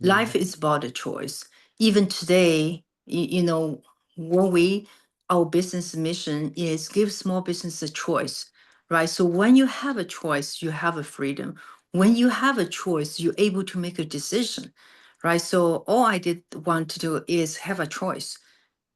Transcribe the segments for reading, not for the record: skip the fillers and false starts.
Life is about a choice. Even today, when our business mission is give small business a choice, right? So when you have a choice, you have a freedom. When you have a choice, you're able to make a decision, right? So all I did want to do is have a choice.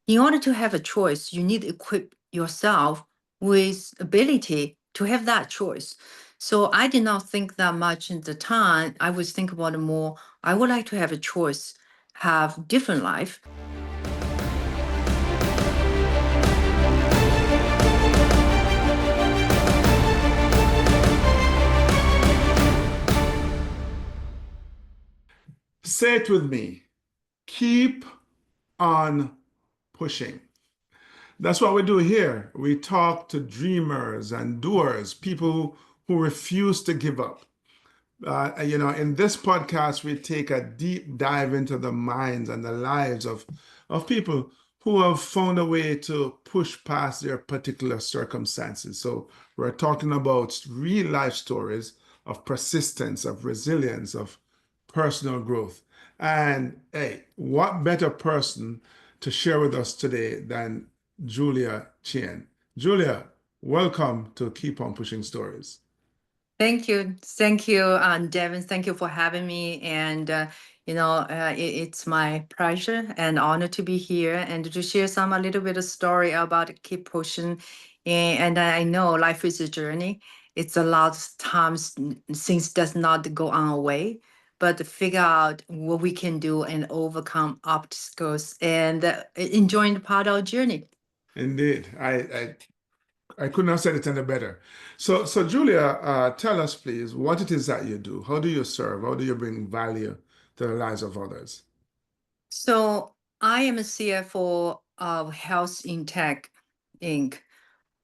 In order to have a choice, you need to equip yourself with ability to have that choice. So I did not think that much in the time. I was think about it more. I would like to have a choice, have different life. Say it with me. Keep on pushing. That's what we do here. We talk to dreamers and doers, people who refuse to give up. In this podcast, we take a deep dive into the minds and the lives of people who have found a way to push past their particular circumstances. So we're talking about real life stories of persistence, of resilience, of personal growth. And hey, what better person to share with us today than Julia Chen? Julia, welcome to Keep On Pushing Stories. Thank you, Devon. Thank you for having me. And it's my pleasure and honor to be here and to share a little bit of story about keep pushing. And I know life is a journey. It's a lot of times things does not go our way, but to figure out what we can do and overcome obstacles and enjoying the part of our journey. Indeed, I couldn't have said it any better. So Julia, tell us please what it is that you do. How do you serve? How do you bring value to the lives of others? So I am a CFO of Health in Tech Inc.,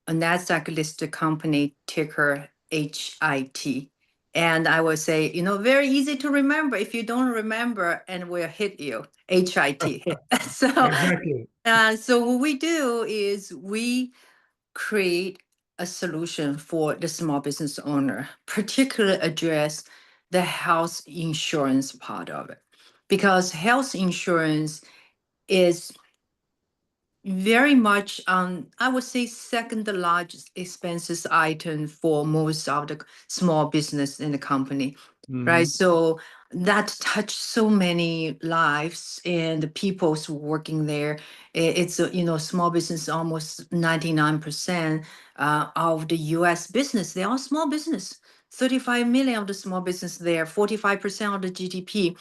a NASDAQ listed company, ticker HIT. And I will say, very easy to remember. If you don't remember, and we'll hit you, HIT. So, Exactly. so what we do is we create a solution for the small business owner, particularly address the health insurance part of it. Because health insurance is very much I would say second largest expenses item for most of the small business in the company, right? Hmm. So that touch so many lives and the people's working there. It's small business almost 99% of the US business, they are small business. 35 million of the small business there, 45% of the GDP.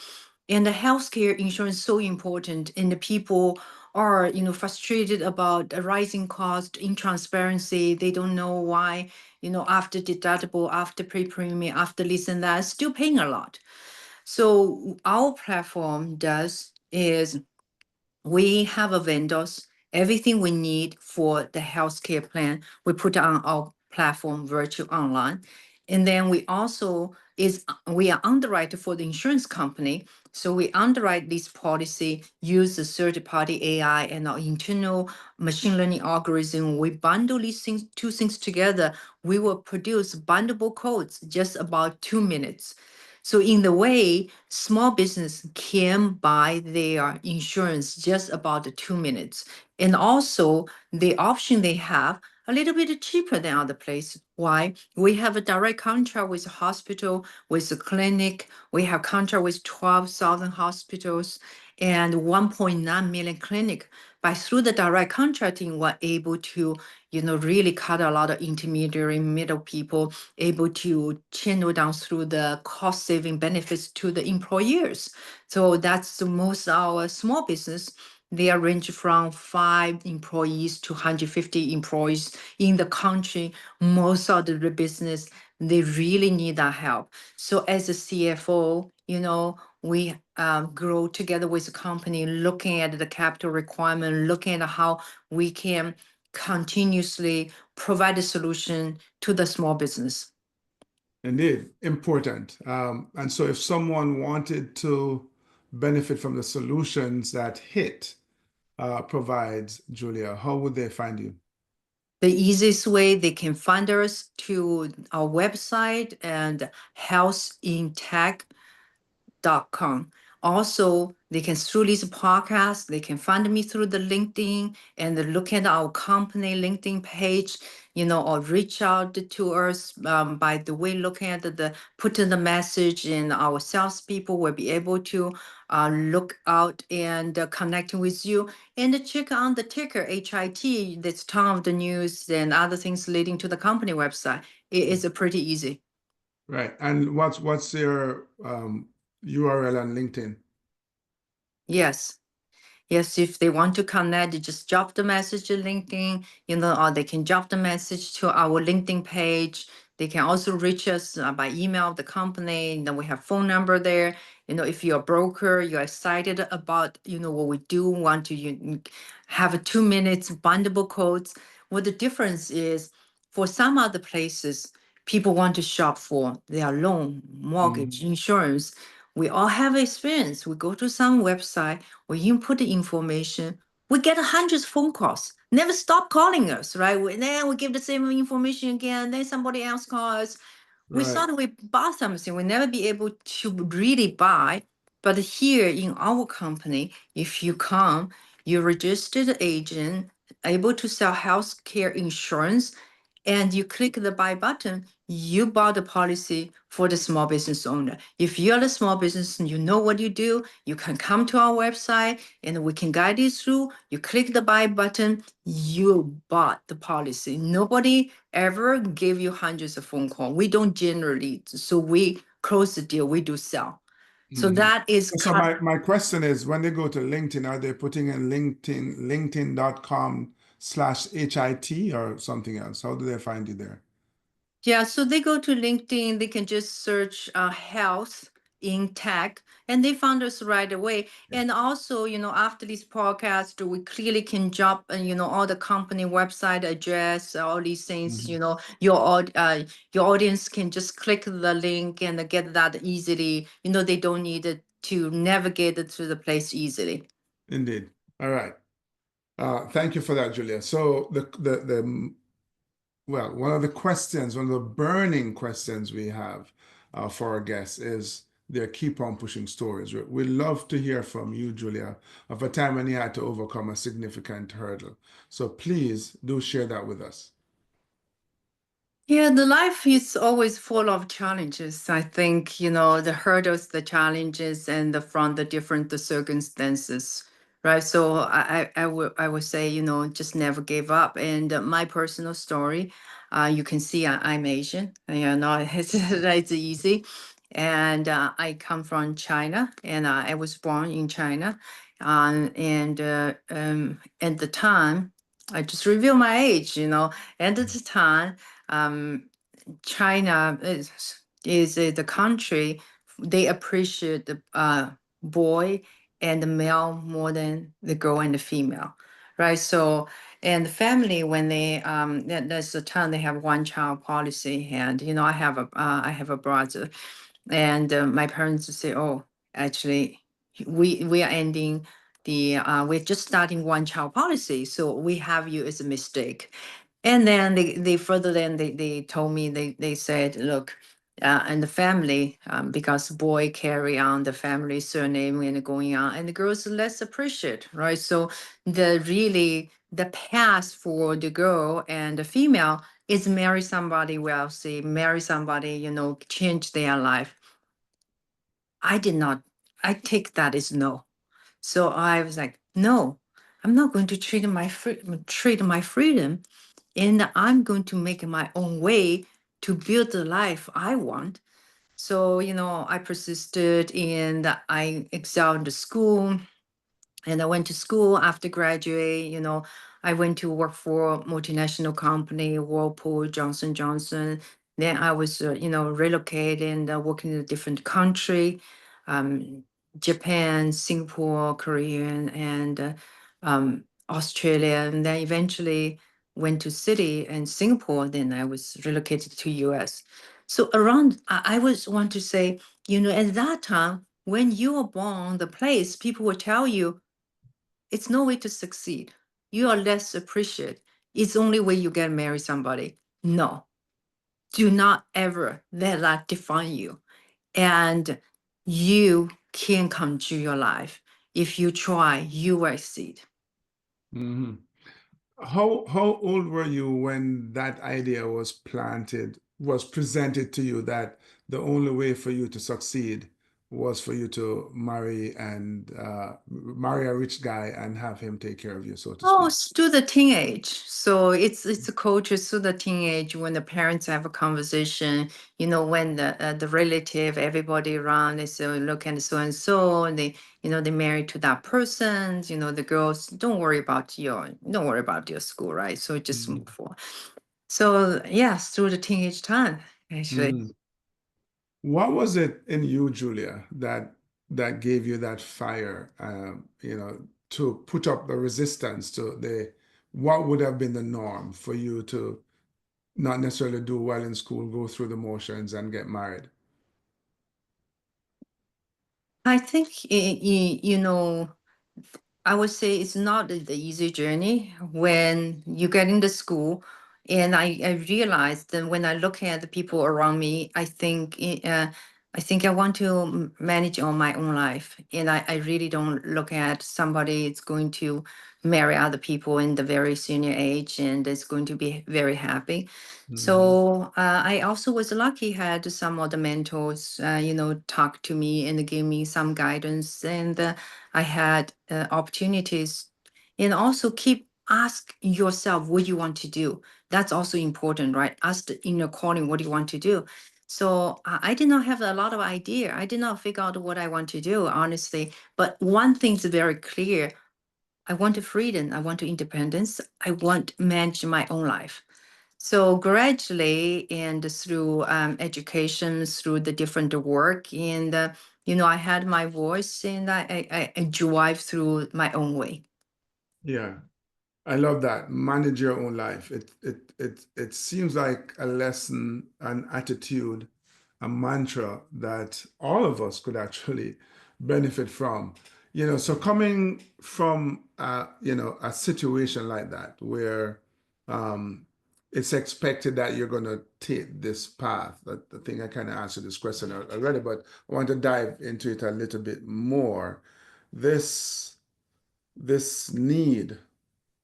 And the healthcare insurance is so important, and the people are frustrated about the rising cost, intransparency. They don't know why, after deductible, after pre-premium, after this and that, still paying a lot. So our platform does is we have a vendors, everything we need for the healthcare plan, we put on our platform virtual online. And then we are underwriter for the insurance company. So we underwrite this policy, use the third-party AI and our internal machine learning algorithm. We bundle these two things together. We will produce bindable codes just about 2 minutes. So in the way, small business can buy their insurance just about 2 minutes. And also the option they have a little bit cheaper than other place. Why? We have a direct contract with a hospital, with a clinic. We have contract with 12,000 hospitals and 1.9 million clinic. By through the direct contracting, we're able to, really cut a lot of intermediary middle people, able to channel down through the cost saving benefits to the employers. So that's the most our small business. They range from 5 employees to 150 employees in the country. Most of the business, they really need that help. So as a CFO, we grow together with the company, looking at the capital requirement, looking at how we can continuously provide a solution to the small business. Indeed, important. And so if someone wanted to benefit from the solutions that HIT provides, Julia, how would they find you? The easiest way they can find us to our website and healthintech.com. Also, they can through this podcast, they can find me through the LinkedIn and look at our company LinkedIn page, or reach out to us by the way looking at put in the message, and our salespeople will be able to look out and connect with you and check on the ticker HIT. That's ton of the news and other things leading to the company website. It is pretty easy. Right. And what's your URL on LinkedIn? Yes. Yes, if they want to connect, they just drop the message to LinkedIn, or they can drop the message to our LinkedIn page. They can also reach us by email, the company, and then we have phone number there. If you're a broker, you're excited about, what we do, want to have a 2 minutes bindable quotes. What the difference is, for some other places, people want to shop for their loan, mortgage, Mhm. insurance. We all have experience. We go to some website, we input the information, we get hundreds of phone calls. Never stop calling us, right? Then we give the same information again. Then somebody else calls. We Right. thought we bought something. We never be able to really buy. But here in our company, if you come, you're registered agent, able to sell healthcare insurance, and you click the buy button, you bought the policy for the small business owner. If you're the small business and you know what you do, you can come to our website and we can guide you through. You click the buy button, you bought the policy. Nobody ever gave you hundreds of phone calls. We don't generally, so we close the deal, we do sell. So Mhm. that is So cut. my question is, when they go to LinkedIn, are they putting in linkedin.com/HIT or something else? How do they find you there? Yeah, so they go to LinkedIn, they can just search health in tech, and they found us right away. Yeah. And also, after this podcast, we clearly can drop, all the company website address, all these things, Mhm. your audience can just click the link and get that easily. They don't need it to navigate it to the place easily. Indeed. All right. Thank you for that, Julia. So well, one of the questions, one of the burning questions we have for our guests is their keep on pushing stories. We'd love to hear from you, Julia, of a time when you had to overcome a significant hurdle. So please do share that with us. Yeah, the life is always full of challenges. I think, the hurdles, the challenges, and from the different the circumstances, right? So I would say, just never give up. And my personal story, you can see I'm Asian. It's easy. And I come from China, and I was born in China. And at the time, I just reveal my age, at the time um, China is the country they appreciate the boy and the male more than the girl and the female, right? So and the family when there's a time they have one child policy, and I have a brother, and my parents say, oh, actually we are ending we're just starting one child policy, so we have you as a mistake. And then they further then they told me they said, look, and the family, because boy carry on the family surname and going on, and the girls less appreciate, right? So the path for the girl and the female is marry somebody wealthy, marry somebody, change their life. I did not, I take that as no. So I was like, no, I'm not going to trade my freedom, and I'm going to make my own way to build the life I want. So, I persisted and I excelled in the school, and I went to school after graduate. I went to work for a multinational company, Whirlpool, Johnson Johnson. Then I was, relocated and working in a different country, um, Japan, Singapore, Korean, and Australia. And then eventually went to city and Singapore. Then I was relocated to US. So around, I was want to say, at that time, when you are born, the place people will tell you, it's no way to succeed. You are less appreciated. It's only way you get marry somebody. No, do not ever let that define you. And you can come to your life. If you try, you will succeed. Hmm. How old were you when that idea was presented to you that the only way for you to succeed was for you to marry a rich guy and have him take care of you, so to Oh, speak? it's to the teenage. So it's a culture to the teenage when the parents have a conversation. When the relative, everybody around is look at so and so, and they married to that person. The girls don't worry about your school, right? So just move forward. So yes, through the teenage time, actually. Mm-hmm. What was it in you, Julia, that gave you that fire, to put up the resistance to the what would have been the norm for you to not necessarily do well in school, go through the motions, and get married? I think I would say it's not the easy journey when you get into school. And I realized that when I look at the people around me, I think I want to manage on my own life. And I really don't look at somebody that's going to marry other people in the very senior age and is going to be very happy. Hmm. So I also was lucky, had some other mentors, talk to me and give me some guidance. And I had opportunities, and also keep ask yourself what you want to do. That's also important, right? Ask the inner calling, what do you want to do? So I did not have a lot of idea. I did not figure out what I want to do, honestly. But one thing's very clear. I want freedom. I want independence. I want to manage my own life. So gradually and through education, through the different work, and I had my voice, and I drive through my own way. Yeah. I love that. Manage your own life. It seems like a lesson, an attitude, a mantra that all of us could actually benefit from. So coming from a situation like that where um, it's expected that you're going to take this path. I think I kind of answered this question already, but I want to dive into it a little bit more. This this need,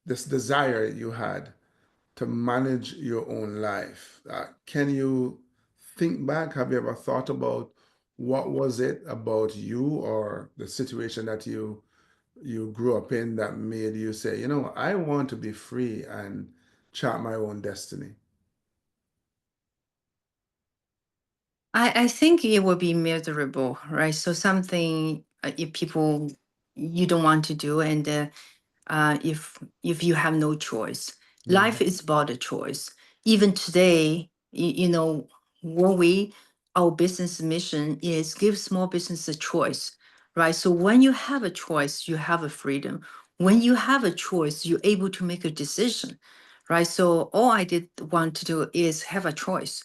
this desire you had to manage your own life. Can you think back? Have you ever thought about what was it about you or the situation that you grew up in that made you say, I want to be free and chart my own destiny? I think it would be miserable, right? So something if people you don't want to do, and if you have no choice. Life Mhm. is about a choice. Even today, what we our business mission is give small business a choice, right? So when you have a choice, you have a freedom. When you have a choice, you're able to make a decision, right? So all I did want to do is have a choice.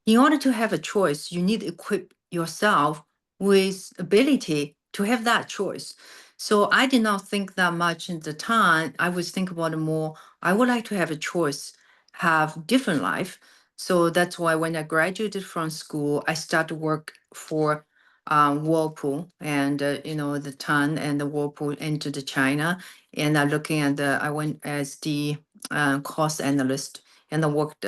In order to have a choice, you need to equip yourself with ability to have that choice. So I did not think that much in the time. I was think about it more. I would like to have a choice, have different life. So that's why when I graduated from school, I started work for Whirlpool, and the ton and the Whirlpool entered the China, and I went as the cost analyst, and I worked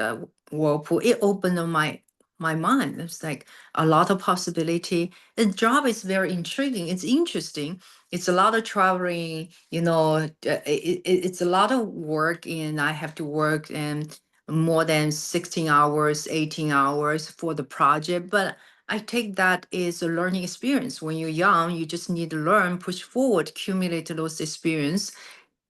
Whirlpool. It opened up my mind. It's like a lot of possibility. The job is very intriguing. It's interesting. It's a lot of traveling. It's a lot of work, and I have to work and more than 16 hours, 18 hours for the project. But I take that as a learning experience. When you're young, you just need to learn, push forward, accumulate those experience,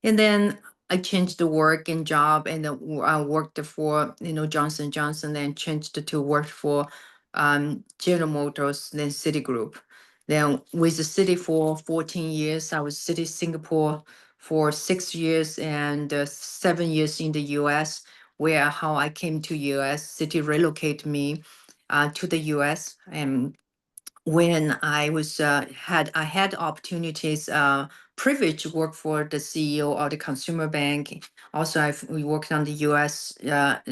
and then I changed the work and job, and then I worked for Johnson Johnson, then changed to work for General Motors, then Citigroup. Then with the city for 14 years, I was city Singapore for 6 years, and 7 years in the U.S. Where how I came to U.S. City relocated me to the U.S. and when I had opportunities, privilege to work for the CEO of the consumer bank. Also, we worked on the U.S.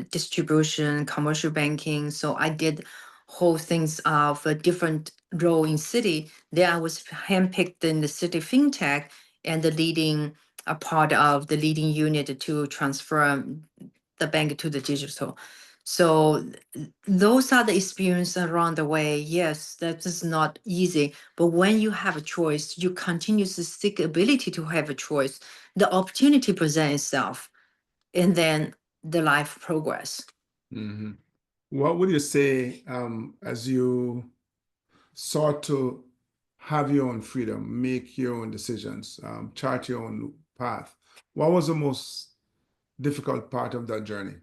Distribution, commercial banking. So I did whole things of different role in city. There I was handpicked in the city fintech and the leading a part of the leading unit to transfer the bank to the digital. So those are the experience around the way. Yes, that is not easy. But when you have a choice, you continuously seek ability to have a choice. The opportunity presents itself, and then the life progress. Hmm. What would you say as you sought to have your own freedom, make your own decisions, chart your own path? What was the most difficult part of that journey?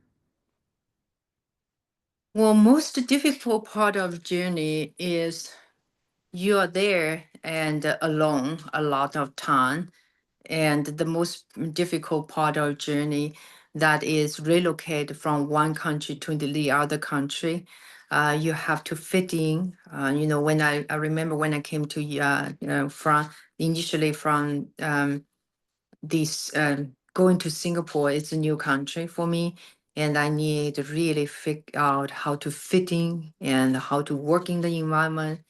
Well, most difficult part of journey is you are there and alone a lot of time. And the most difficult part of journey that is relocate from one country to the other country. You have to fit in. When I remember when I came to from initially from this going to Singapore, it's a new country for me, and I need to really figure out how to fit in and how to work in the environment.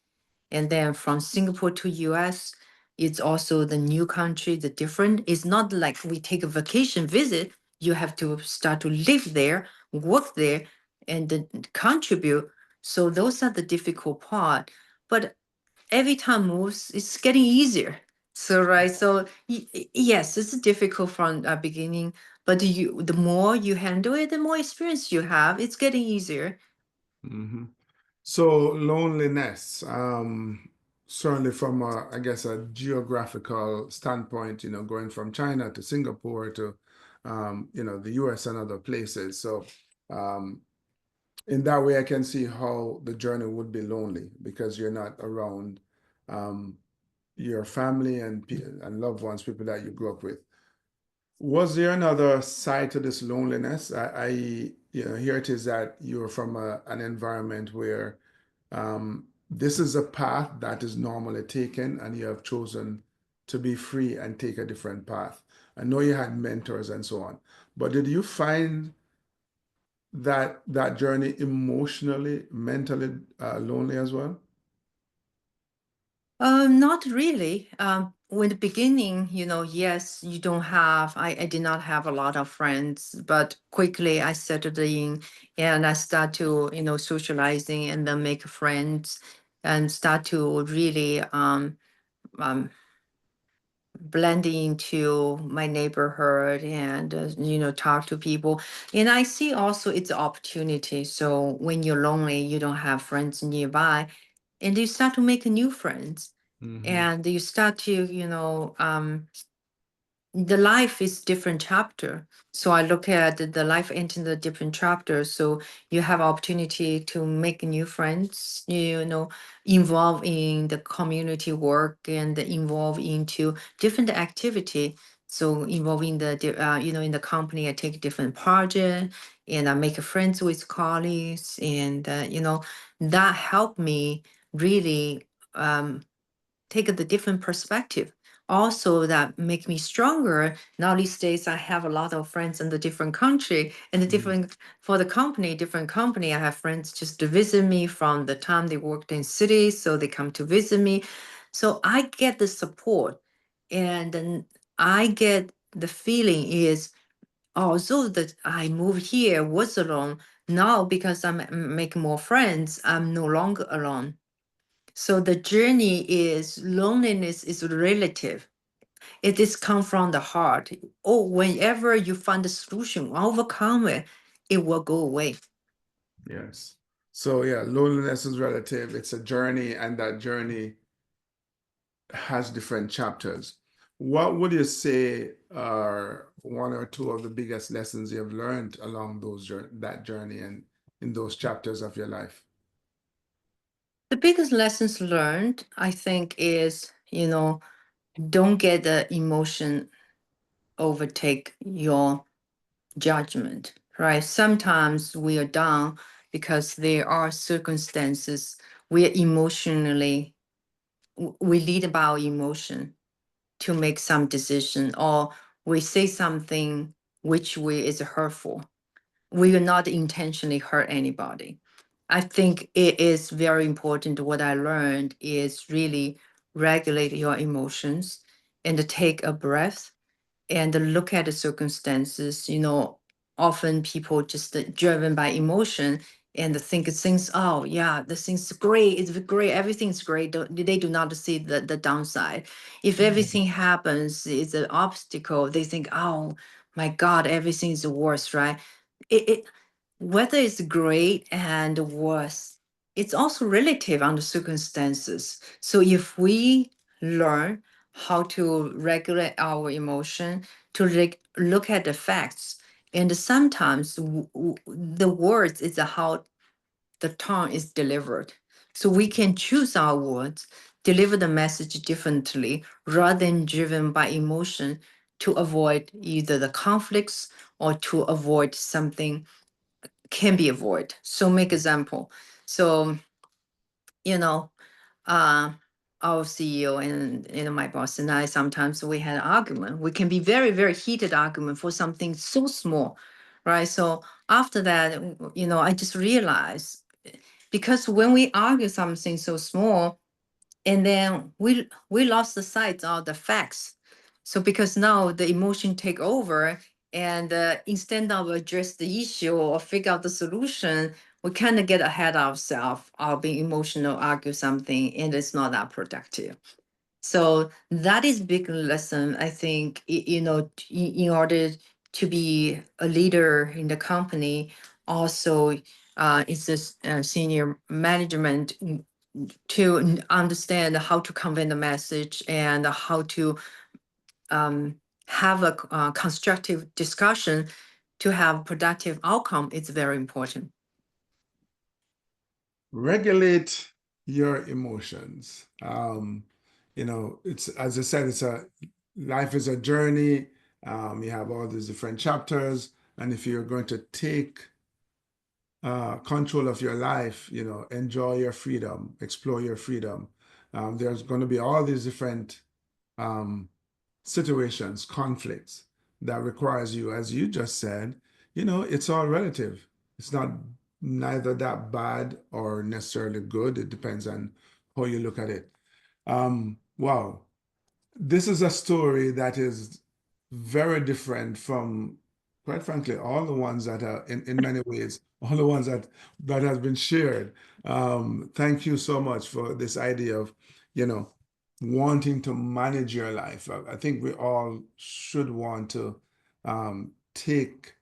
And then from Singapore to US, it's also the new country, the different. It's not like we take a vacation visit. You have to start to live there, work there, and then contribute. So those are the difficult part. But every time moves, it's getting easier. So right, so yes, it's difficult from beginning, but the more you handle it, the more experience you have. It's getting easier. Hmm. So loneliness, certainly from I guess a geographical standpoint, going from China to Singapore to, the US and other places. So um, in that way, I can see how the journey would be lonely because you're not around um, your family and loved ones, people that you grew up with. Was there another side to this loneliness? Here it is that you're from an environment where this is a path that is normally taken, and you have chosen to be free and take a different path. I know you had mentors and so on, but did you find that journey emotionally, mentally lonely as well? Not really. When the beginning, yes, you don't have, I did not have a lot of friends, but quickly I settled in and I start to, socializing and then make friends and start to really um, blend into my neighborhood and, talk to people. And I see also it's an opportunity. So when you're lonely, you don't have friends nearby, and you start to make new friends Hmm. and you start to the life is different chapter. So I look at the life into the different chapters. So you have opportunity to make new friends, involve in the community work and involve into different activity. So involving in the company, I take different project and I make friends with colleagues, and that helped me really take the different perspective. Also, that make me stronger. Now these days, I have a lot of friends in the different country and the Hmm. different for the company, different company. I have friends just to visit me from the time they worked in cities, so they come to visit me. So I get the support, and then I get the feeling is although that I moved here was alone. Now because I'm making more friends, I'm no longer alone. So the journey is loneliness is relative. It is come from the heart. Or whenever you find a solution, overcome it, it will go away. Yes. So yeah, loneliness is relative. It's a journey, and that journey has different chapters. What would you say are one or two of the biggest lessons you've learned along that journey and in those chapters of your life? The biggest lessons learned, I think, is don't get the emotion overtake your judgment. Right? Sometimes we are down because there are circumstances we are emotionally we lead by our emotion to make some decision, or we say something which we is hurtful. We will not intentionally hurt anybody. I think it is very important. What I learned is really regulate your emotions and to take a breath and look at the circumstances. Often people just driven by emotion and think things, oh yeah, the thing's great, it's great, everything's great. They do not see the downside. If Mm. everything happens, it's an obstacle, they think, oh my God, everything is worse, right? It whether it's great and worse, it's also relative on the circumstances. So if we learn how to regulate our emotion, to look at the facts, and sometimes the words is how the tone is delivered. So we can choose our words, deliver the message differently rather than driven by emotion to avoid either the conflicts or to avoid something can be avoided. So make example. So, you know, uh, our CEO and my boss and I sometimes we had an argument. We can be very, very heated argument for something so small, right? So after that, I just realized because when we argue something so small, and then we lost the sight of the facts. So because now the emotion take over, and instead of address the issue or figure out the solution, we kind of get ahead of ourselves, or being emotional, argue something, and it's not that productive. So that is big lesson. I think in order to be a leader in the company, also it's this senior management to understand how to convey the message and how to um, have a constructive discussion to have productive outcome is very important. Regulate your emotions. It's, as I said, it's a life is a journey. You have all these different chapters, and if you're going to take control of your life, enjoy your freedom, explore your freedom. There's going to be all these different um, situations, conflicts that requires you, as you just said, it's all relative. It's not neither that bad or necessarily good. It depends on how you look at it. Wow. This is a story that is very different from, quite frankly, all the ones that are in many ways, all the ones that has been shared. Thank you so much for this idea of, you know, wanting to manage your life. I think we all should want to take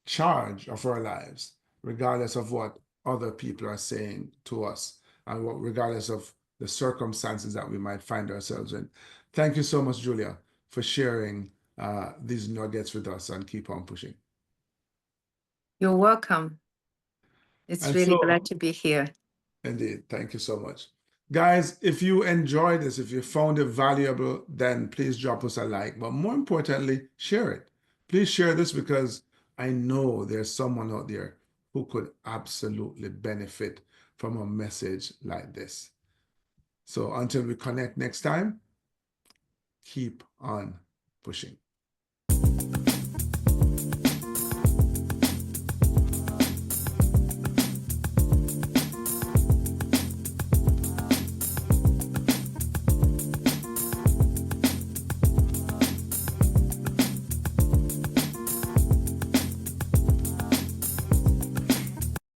charge of our lives, regardless of what other people are saying to us, and regardless of the circumstances that we might find ourselves in. Thank you so much, Julia, for sharing these nuggets with us, and keep on pushing. You're welcome. It's And really so, glad to be here. indeed, thank you so much. Guys, if you enjoyed this, if you found it valuable, then please drop us a like. But more importantly, share it. Please share this because I know there's someone out there who could absolutely benefit from a message like this. So until we connect next time, keep on pushing.